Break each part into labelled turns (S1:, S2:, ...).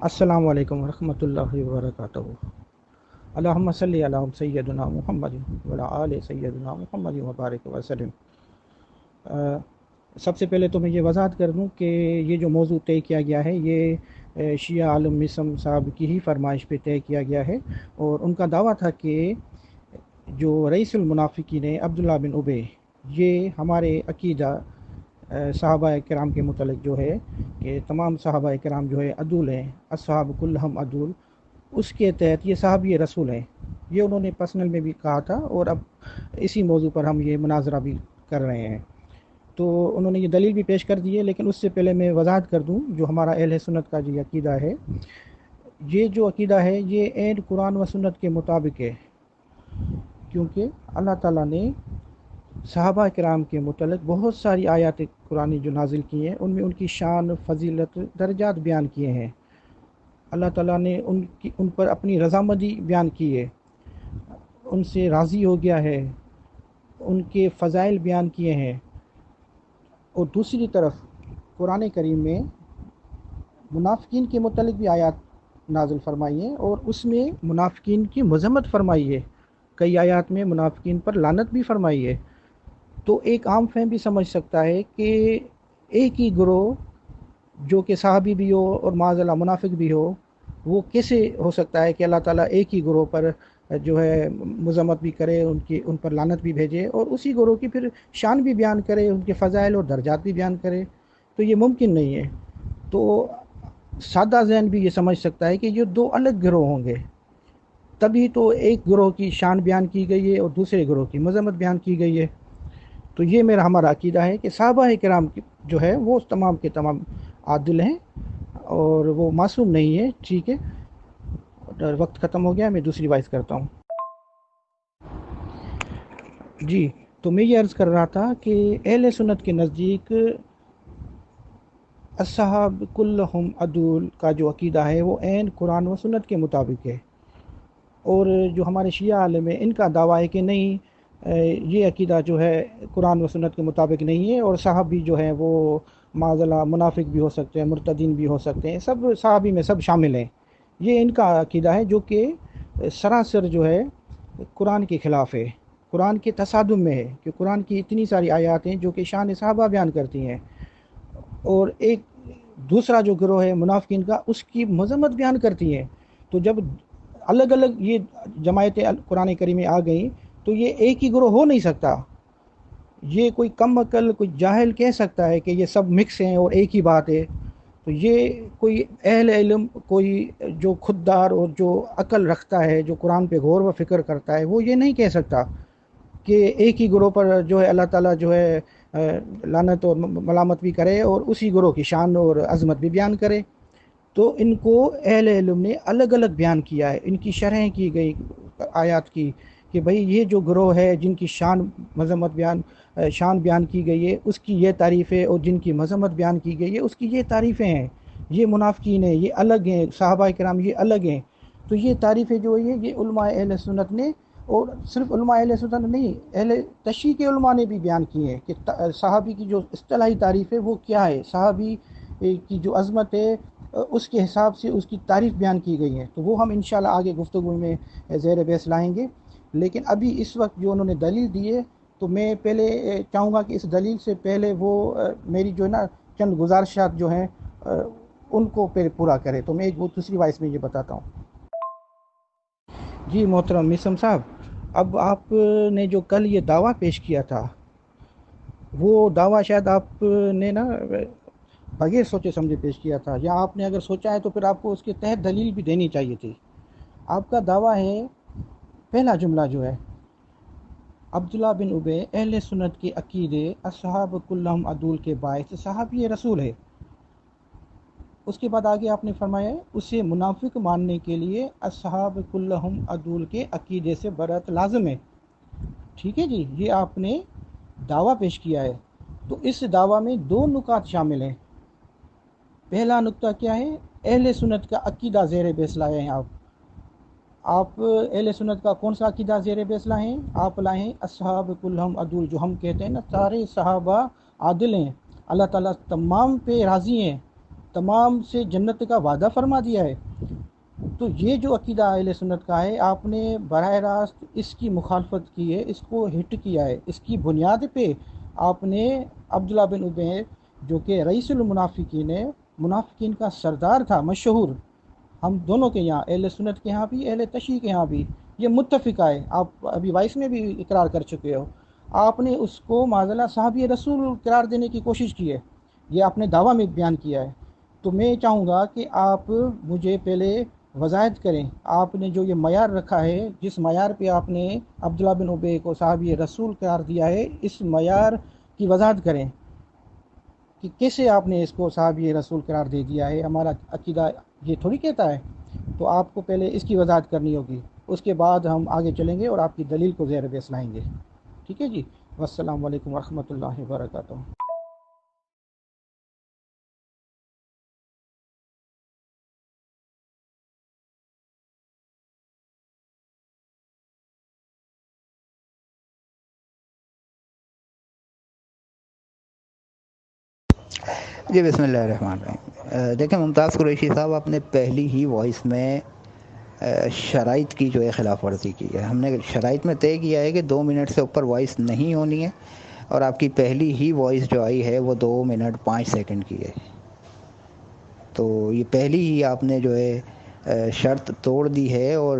S1: السلام علیکم ورحمۃ اللہ وبرکاتہ۔ اللہم صلی علی سیدنا محمد وعلی آل سیدنا محمد وبارک وسلم۔ سب سے پہلے تو میں یہ وضاحت کر دوں کہ یہ جو موضوع طے کیا گیا ہے یہ شیعہ عالم مسم صاحب کی ہی فرمائش پہ طے کیا گیا ہے، اور ان کا دعویٰ تھا کہ جو رئیس المنافقین عبداللہ بن ابی، یہ ہمارے عقیدہ صحابہ کرام کے متعلق جو ہے کہ تمام صحابہ کرام جو ہے عدول ہیں، اصحاب کلہم عدول، اس کے تحت یہ صحابی رسول ہیں۔ یہ انہوں نے پرسنل میں بھی کہا تھا، اور اب اسی موضوع پر ہم یہ مناظرہ بھی کر رہے ہیں۔ تو انہوں نے یہ دلیل بھی پیش کر دی ہے، لیکن اس سے پہلے میں وضاحت کر دوں جو ہمارا اہل سنت کا جو عقیدہ ہے، یہ جو عقیدہ ہے یہ عین قرآن و سنت کے مطابق ہے، کیونکہ اللہ تعالیٰ نے صحابہ کرام کے متعلق بہت ساری آیات قرآنی جو نازل کی ہیں، ان میں ان کی شان، فضیلت، درجات بیان کیے ہیں۔ اللہ تعالیٰ نے ان پر اپنی رضامندی بیان کی ہے، ان سے راضی ہو گیا ہے، ان کے فضائل بیان کیے ہیں۔ اور دوسری طرف قرآن کریم میں منافقین کے متعلق بھی آیات نازل فرمائی ہیں، اور اس میں منافقین کی مذمت فرمائی ہے، کئی آیات میں منافقین پر لعنت بھی فرمائی ہے۔ تو ایک عام فہم بھی سمجھ سکتا ہے کہ ایک ہی گروہ جو کہ صحابی بھی ہو اور معاذ اللہ منافق بھی ہو، وہ کیسے ہو سکتا ہے کہ اللہ تعالیٰ ایک ہی گروہ پر جو ہے مذمت بھی کرے، ان پر لعنت بھی بھیجے، اور اسی گروہ کی پھر شان بھی بیان کرے، ان کے فضائل اور درجات بھی بیان کرے؟ تو یہ ممکن نہیں ہے۔ تو سادہ ذہن بھی یہ سمجھ سکتا ہے کہ یہ دو الگ گروہ ہوں گے، تبھی تو ایک گروہ کی شان بیان کی گئی ہے اور دوسرے گروہ کی مذمت بیان کی گئی ہے۔ تو یہ ہمارا عقیدہ ہے کہ صحابہ کرام جو ہے وہ تمام کے تمام عادل ہیں، اور وہ معصوم نہیں ہے۔ ٹھیک ہے، وقت ختم ہو گیا، میں دوسری وائس کرتا ہوں۔ جی، تو میں یہ عرض کر رہا تھا کہ اہل سنت کے نزدیک اصحاب کلہم عدول کا جو عقیدہ ہے وہ عین قرآن و سنت کے مطابق ہے، اور جو ہمارے شیعہ عالم ہیں ان کا دعویٰ ہے کہ نہیں، یہ عقیدہ جو ہے قرآن و سنت کے مطابق نہیں ہے، اور صحابی جو ہیں وہ معاذ اللہ منافق بھی ہو سکتے ہیں، مرتدین بھی ہو سکتے ہیں، سب صحابی میں سب شامل ہیں۔ یہ ان کا عقیدہ ہے جو کہ سراسر جو ہے قرآن کے خلاف ہے، قرآن کے تصادم میں ہے، کہ قرآن کی اتنی ساری آیات ہیں جو کہ شان صحابہ بیان کرتی ہیں، اور ایک دوسرا جو گروہ ہے منافقین کا، اس کی مذمت بیان کرتی ہیں۔ تو جب الگ الگ یہ جماعتیں قرآن کریم میں آ گئیں تو یہ ایک ہی گروہ ہو نہیں سکتا۔ یہ کوئی کم عقل، کوئی جاہل کہہ سکتا ہے کہ یہ سب مکس ہیں اور ایک ہی بات ہے؟ تو یہ کوئی اہل علم، کوئی جو خوددار اور جو عقل رکھتا ہے، جو قرآن پہ غور و فکر کرتا ہے، وہ یہ نہیں کہہ سکتا کہ ایک ہی گروہ پر جو ہے اللہ تعالیٰ جو ہے لعنت اور ملامت بھی کرے، اور اسی گروہ کی شان اور عظمت بھی بیان کرے۔ تو ان کو اہل علم نے الگ الگ بیان کیا ہے، ان کی شرحیں کی گئی آیات کی، کہ بھئی یہ جو گروہ ہے جن کی شان بیان کی گئی ہے اس کی یہ تعریفیں، اور جن کی مذمت بیان کی گئی ہے اس کی یہ تعریفیں ہیں۔ یہ منافقین ہیں، یہ الگ ہیں، صحابہ کرام یہ الگ ہیں۔ تو یہ تعریفیں جو ہے یہ علماء اہل سنت نے، اور صرف علماء اہل سنت نہیں، اہل تشیع کے علماء نے بھی بیان کی ہے کہ صحابی کی جو اصطلاحی تعریف ہے وہ کیا ہے، صحابی کی جو عظمت ہے اس کے حساب سے اس کی تعریف بیان کی گئی ہے۔ تو وہ ہم انشاءاللہ آگے گفتگو میں زیر بحث لائیں گے، لیکن ابھی اس وقت جو انہوں نے دلیل دی ہے، تو میں پہلے چاہوں گا کہ اس دلیل سے پہلے وہ میری جو ہے نا چند گزارشات جو ہیں ان کو پھر پورا کرے۔ تو میں ایک وہ دوسری وائس میں یہ بتاتا ہوں۔ جی محترم مسم صاحب، اب آپ نے جو کل یہ دعویٰ پیش کیا تھا، وہ دعویٰ شاید آپ نے نا بغیر سوچے سمجھے پیش کیا تھا، یا آپ نے اگر سوچا ہے تو پھر آپ کو اس کے تحت دلیل بھی دینی چاہیے تھی۔ آپ کا دعویٰ ہے، پہلا جملہ جو ہے، عبداللہ بن ابی اہل سنت کے عقیدے اصحاب کلہم عدول کے باعث صحابی رسول ہے۔ اس کے بعد آگے آپ نے فرمایا ہے اسے منافق ماننے کے لیے اصحاب کلہم عدول کے عقیدے سے برات لازم ہے۔ ٹھیک ہے جی، یہ آپ نے دعویٰ پیش کیا ہے۔ تو اس دعویٰ میں دو نکات شامل ہیں۔ پہلا نقطہ کیا ہے؟ اہل سنت کا عقیدہ زیر بحث لائے ہیں آپ اہل سنت کا کون سا عقیدہ زیر بحث لائے ہیں؟ آپ لائے ہیں اصحاب کلہم عدول، جو ہم کہتے ہیں نا سارے صحابہ عادل ہیں، اللہ تعالیٰ تمام پہ راضی ہیں، تمام سے جنت کا وعدہ فرما دیا ہے۔ تو یہ جو عقیدہ اہل سنت کا ہے، آپ نے براہ راست اس کی مخالفت کی ہے، اس کو ہٹ کیا ہے۔ اس کی بنیاد پہ آپ نے عبداللہ بن ابی جو کہ رئیس المنافقین ہے، منافقین کا سردار تھا مشہور، ہم دونوں کے یہاں اہل سنت کے یہاں بھی اہل تشیع کے یہاں بھی یہ متفقہ ہے، آپ ابھی وائس میں بھی اقرار کر چکے ہو، آپ نے اس کو معذلہ صحابی رسول قرار دینے کی کوشش کی ہے، یہ آپ نے دعویٰ میں بیان کیا ہے۔ تو میں چاہوں گا کہ آپ مجھے پہلے وضاحت کریں، آپ نے جو یہ معیار رکھا ہے، جس معیار پہ آپ نے عبداللہ بن ابی کو صحابی رسول قرار دیا ہے، اس معیار کی وضاحت کریں کہ کیسے آپ نے اس کو صحابی رسول قرار دے دیا ہے، ہمارا عقیدہ یہ تھوڑی کہتا ہے۔ تو آپ کو پہلے اس کی وضاحت کرنی ہوگی، اس کے بعد ہم آگے چلیں گے اور آپ کی دلیل کو زیر بحث لائیں گے۔ ٹھیک ہے جی، والسلام علیکم ورحمۃ اللہ وبرکاتہ۔
S2: جی بسم اللہ الرحمن الرحیم۔ دیکھیں ممتاز قریشی صاحب، آپ نے پہلی ہی وائس میں شرائط کی جو ہے خلاف ورزی کی ہے۔ ہم نے شرائط میں طے کیا ہے کہ 2 منٹ سے اوپر وائس نہیں ہونی ہے، اور آپ کی پہلی ہی وائس جو آئی ہے وہ 2 منٹ 5 سیکنڈ کی ہے۔ تو یہ پہلی ہی آپ نے جو ہے شرط توڑ دی ہے، اور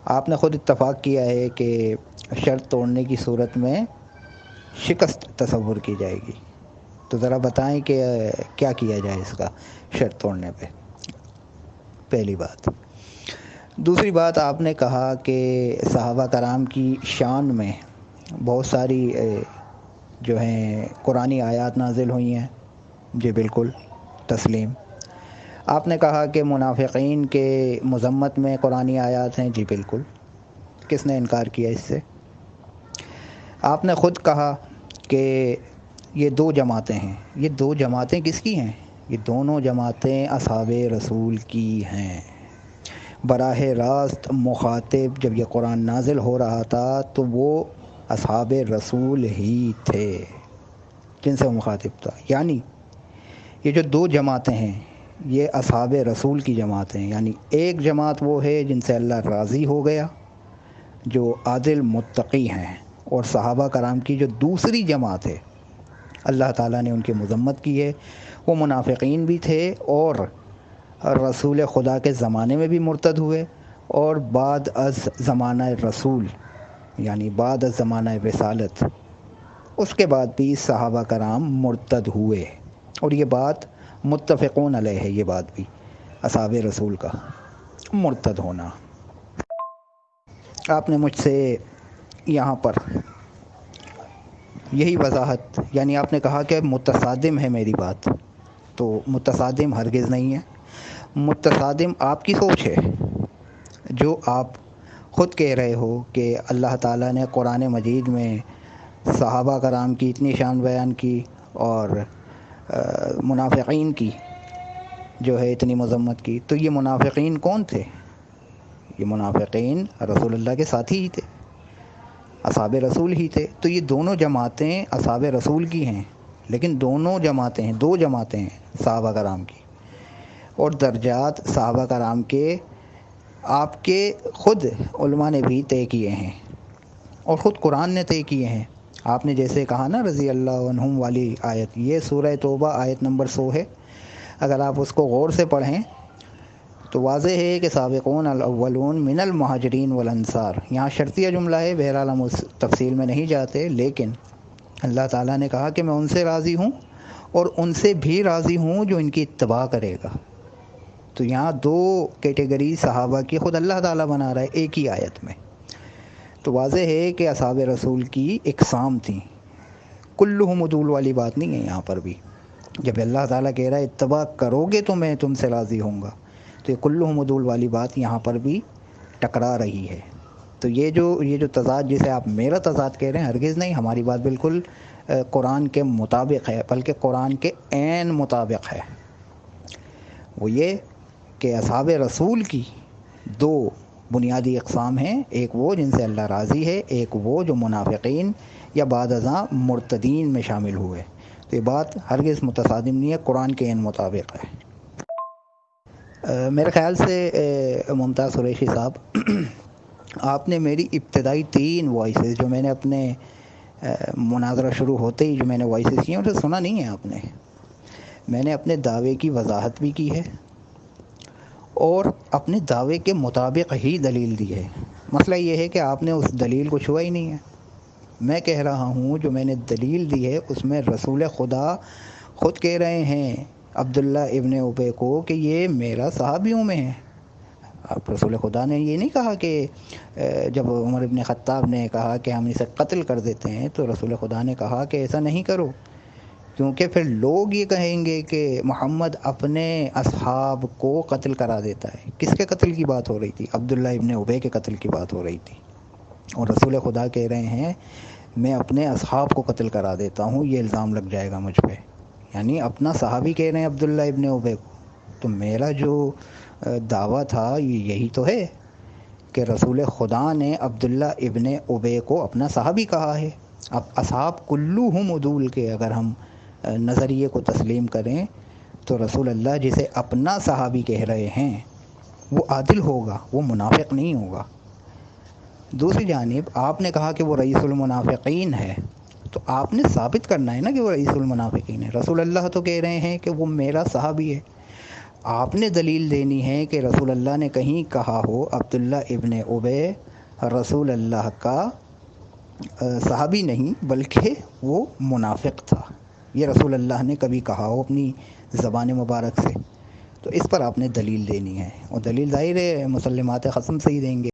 S2: آپ نے خود اتفاق کیا ہے کہ شرط توڑنے کی صورت میں شکست تصور کی جائے گی۔ تو ذرا بتائیں کہ کیا کیا جائے اس کا شرط توڑنے پہ، پہلی بات۔ دوسری بات، آپ نے کہا کہ صحابہ کرام کی شان میں بہت ساری جو ہیں قرآنی آیات نازل ہوئی ہیں۔ جی بالکل تسلیم۔ آپ نے کہا کہ منافقین کے مذمت میں قرآنی آیات ہیں۔ جی بالکل، کس نے انکار کیا اس سے؟ آپ نے خود کہا کہ یہ 2 جماعتیں ہیں۔ یہ 2 جماعتیں کس کی ہیں؟ یہ دونوں جماعتیں اصحاب رسول کی ہیں۔ براہ راست مخاطب جب یہ قرآن نازل ہو رہا تھا تو وہ اصحاب رسول ہی تھے جن سے وہ مخاطب تھا۔ یعنی یہ جو 2 جماعتیں ہیں یہ اصحاب رسول کی جماعتیں ہیں۔ یعنی ایک جماعت وہ ہے جن سے اللہ راضی ہو گیا، جو عادل متقی ہیں، اور صحابہ کرام کی جو دوسری جماعت ہے اللہ تعالیٰ نے ان کی مذمت کی ہے، وہ منافقین بھی تھے، اور رسول خدا کے زمانے میں بھی مرتد ہوئے، اور بعد از زمانہ رسول یعنی بعد از زمانہ رسالت اس کے بعد بھی صحابہ کرام مرتد ہوئے، اور یہ بات متفقون علیہ ہے۔ یہ بات بھی اصحاب رسول کا مرتد ہونا۔ آپ نے مجھ سے یہاں پر یہی وضاحت، یعنی آپ نے کہا کہ متصادم ہے میری بات، تو متصادم ہرگز نہیں ہے۔ متصادم آپ کی سوچ ہے، جو آپ خود کہہ رہے ہو کہ اللہ تعالیٰ نے قرآن مجید میں صحابہ کرام کی اتنی شان بیان کی، اور منافقین کی جو ہے اتنی مذمت کی۔ تو یہ منافقین کون تھے؟ یہ منافقین رسول اللہ کے ساتھی ہی تھے، اصحاب رسول ہی تھے۔ تو یہ دونوں جماعتیں اصحاب رسول کی ہیں، لیکن دونوں جماعتیں ہیں، 2 جماعتیں ہیں صحابہ کرام کی، اور درجات صحابہ کرام کے آپ کے خود علماء نے بھی طے کیے ہیں، اور خود قرآن نے طے کیے ہیں۔ آپ نے جیسے کہا نا رضی اللہ عنہم والی آیت، یہ سورہ توبہ آیت نمبر 100 ہے۔ اگر آپ اس کو غور سے پڑھیں تو واضح ہے کہ سابقون الاولون من المہاجرین والانصار، یہاں شرطیہ جملہ ہے، بہرحال ہم اس تفصیل میں نہیں جاتے، لیکن اللہ تعالیٰ نے کہا کہ میں ان سے راضی ہوں، اور ان سے بھی راضی ہوں جو ان کی اتباع کرے گا۔ تو یہاں 2 کیٹیگری صحابہ کی خود اللہ تعالیٰ بنا رہا ہے ایک ہی آیت میں۔ تو واضح ہے کہ اصحاب رسول کی اقسام تھیں، کلہم عدول والی بات نہیں ہے یہاں پر بھی۔ جب اللہ تعالیٰ کہہ رہا ہے اتباع کرو گے تو میں تم سے راضی ہوں گا، تو یہ کلہم عدول والی بات یہاں پر بھی ٹکرا رہی ہے۔ تو یہ جو تضاد جسے آپ میرا تضاد کہہ رہے ہیں، ہرگز نہیں، ہماری بات بالکل قرآن کے مطابق ہے، بلکہ قرآن کے عین مطابق ہے۔ وہ یہ کہ اصحاب رسول کی 2 بنیادی اقسام ہیں، ایک وہ جن سے اللہ راضی ہے، ایک وہ جو منافقین یا بعد ازاں مرتدین میں شامل ہوئے۔ تو یہ بات ہرگز متصادم نہیں ہے، قرآن کے عین مطابق ہے۔ میرے خیال سے ممتاز قریشی صاحب آپ نے میری ابتدائی 3 وائسز جو میں نے اپنے مناظرہ شروع ہوتے ہی جو میں نے وائسز کی ہیں اسے سنا نہیں ہے آپ نے. میں نے اپنے دعوے کی وضاحت بھی کی ہے اور اپنے دعوے کے مطابق ہی دلیل دی ہے. مسئلہ یہ ہے کہ آپ نے اس دلیل کو چھوا ہی نہیں ہے. میں کہہ رہا ہوں جو میں نے دلیل دی ہے اس میں رسول خدا خود کہہ رہے ہیں عبداللہ ابن ابی کو کہ یہ میرا صحابیوں میں ہے. اب رسول خدا نے یہ نہیں کہا کہ جب عمر ابن خطاب نے کہا کہ ہم اسے قتل کر دیتے ہیں تو رسول خدا نے کہا کہ ایسا نہیں کرو, کیونکہ پھر لوگ یہ کہیں گے کہ محمد اپنے اصحاب کو قتل کرا دیتا ہے. کس کے قتل کی بات ہو رہی تھی؟ عبداللہ ابن ابی کے قتل کی بات ہو رہی تھی. اور رسول خدا کہہ رہے ہیں میں اپنے اصحاب کو قتل کرا دیتا ہوں, یہ الزام لگ جائے گا مجھ پہ. یعنی اپنا صحابی کہہ رہے ہیں عبداللہ ابن ابی کو. تو میرا جو دعویٰ تھا یہی تو ہے کہ رسول خدا نے عبداللہ ابن ابی کو اپنا صحابی کہا ہے. اب اصحاب کلہم عدول کے اگر ہم نظریے کو تسلیم کریں تو رسول اللہ جسے اپنا صحابی کہہ رہے ہیں وہ عادل ہوگا, وہ منافق نہیں ہوگا. دوسری جانب آپ نے کہا کہ وہ رئیس المنافقین ہے, تو آپ نے ثابت کرنا ہے نا کہ وہ رئیس المنافقین ہے. رسول اللہ تو کہہ رہے ہیں کہ وہ میرا صحابی ہے. آپ نے دلیل دینی ہے کہ رسول اللہ نے کہیں کہا ہو عبداللہ ابن ابی رسول اللہ کا صحابی نہیں بلکہ وہ منافق تھا, یہ رسول اللہ نے کبھی کہا ہو اپنی زبان مبارک سے, تو اس پر آپ نے دلیل دینی ہے. اور دلیل ظاہر ہے مسلمات قسم سے ہی دیں گے.